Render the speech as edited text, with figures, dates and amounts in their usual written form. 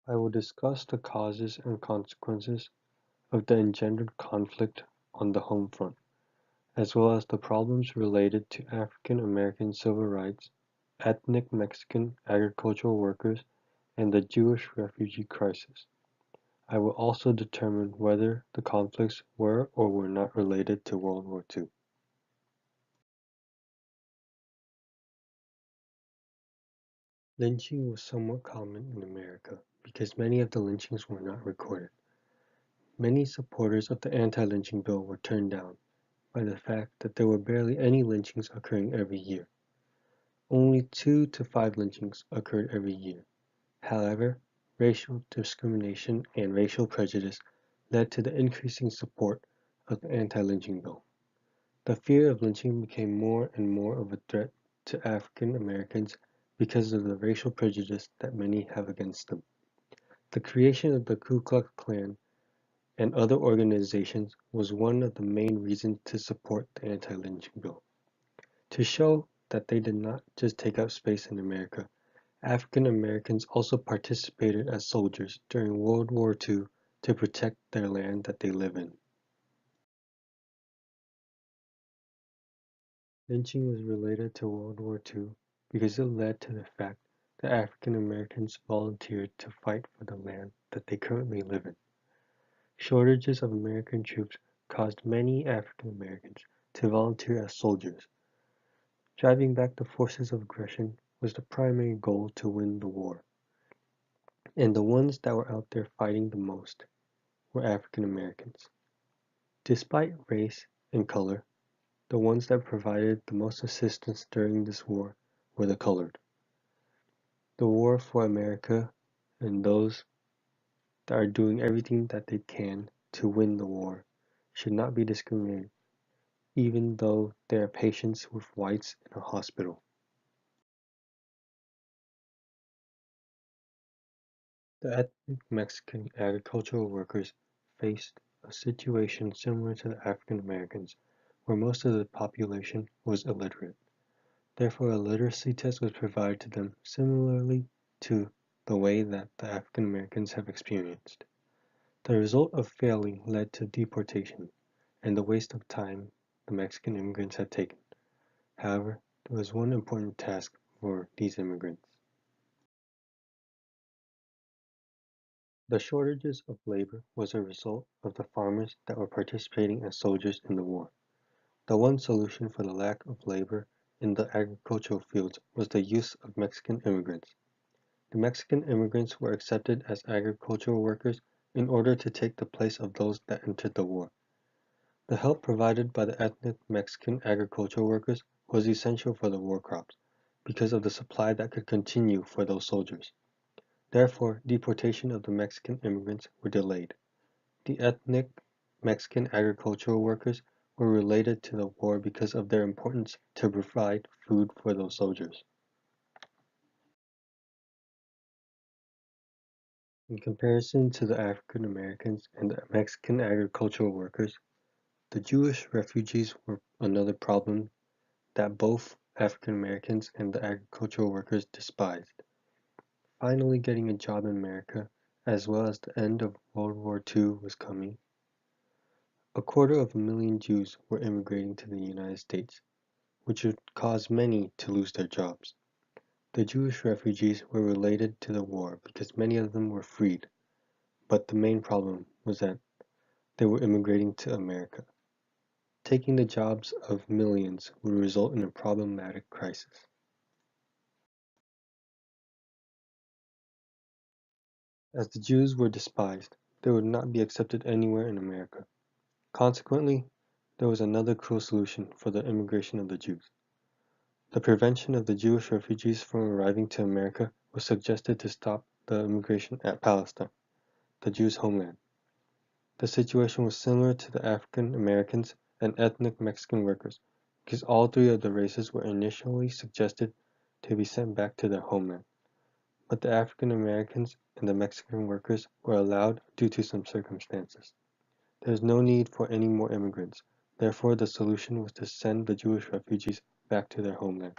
I will discuss the causes and consequences of the engendered conflict on the home front, as well as the problems related to African American civil rights, ethnic Mexican agricultural workers, and the Jewish refugee crisis. I will also determine whether the conflicts were or were not related to World War II. Lynching was somewhat common in America because many of the lynchings were not recorded. Many supporters of the anti-lynching bill were turned down by the fact that there were barely any lynchings occurring every year. Only 2 to 5 lynchings occurred every year. However, racial discrimination and racial prejudice led to the increasing support of the anti-lynching bill. The fear of lynching became more and more of a threat to African Americans because of the racial prejudice that many have against them. The creation of the Ku Klux Klan and other organizations was one of the main reasons to support the anti-lynching bill. To show that they did not just take up space in America, African Americans also participated as soldiers during World War II to protect their land that they live in. Lynching was related to World War II because it led to the fact that African Americans volunteered to fight for the land that they currently live in. Shortages of American troops caused many African Americans to volunteer as soldiers. Driving back the forces of aggression was the primary goal to win the war, and the ones that were out there fighting the most were African Americans. Despite race and color, the ones that provided the most assistance during this war were the colored. The war for America and those that are doing everything that they can to win the war should not be discriminated, even though they are patients with whites in a hospital. The ethnic Mexican agricultural workers faced a situation similar to the African Americans, where most of the population was illiterate. Therefore, a literacy test was provided to them similarly to the way that the African Americans have experienced. The result of failing led to deportation and the waste of time the Mexican immigrants had taken. However, there was one important task for these immigrants. The shortages of labor was a result of the farmers that were participating as soldiers in the war. The one solution for the lack of labor in the agricultural fields was the use of Mexican immigrants. The Mexican immigrants were accepted as agricultural workers in order to take the place of those that entered the war. The help provided by the ethnic Mexican agricultural workers was essential for the war crops, because of the supply that could continue for those soldiers. Therefore, deportation of the Mexican immigrants were delayed. The ethnic Mexican agricultural workers were related to the war because of their importance to provide food for those soldiers. In comparison to the African Americans and the Mexican agricultural workers, the Jewish refugees were another problem that both African Americans and the agricultural workers despised. Finally getting a job in America, as well as the end of World War II was coming, a quarter of a million Jews were immigrating to the United States, which would cause many to lose their jobs. The Jewish refugees were related to the war because many of them were freed, but the main problem was that they were immigrating to America. Taking the jobs of millions would result in a problematic crisis. As the Jews were despised, they would not be accepted anywhere in America. Consequently, there was another cruel solution for the immigration of the Jews. The prevention of the Jewish refugees from arriving to America was suggested to stop the immigration at Palestine, the Jews' homeland. The situation was similar to the African Americans and ethnic Mexican workers, because all three of the races were initially suggested to be sent back to their homeland. But the African Americans and the Mexican workers were allowed due to some circumstances. There is no need for any more immigrants. Therefore, the solution was to send the Jewish refugees back to their homeland.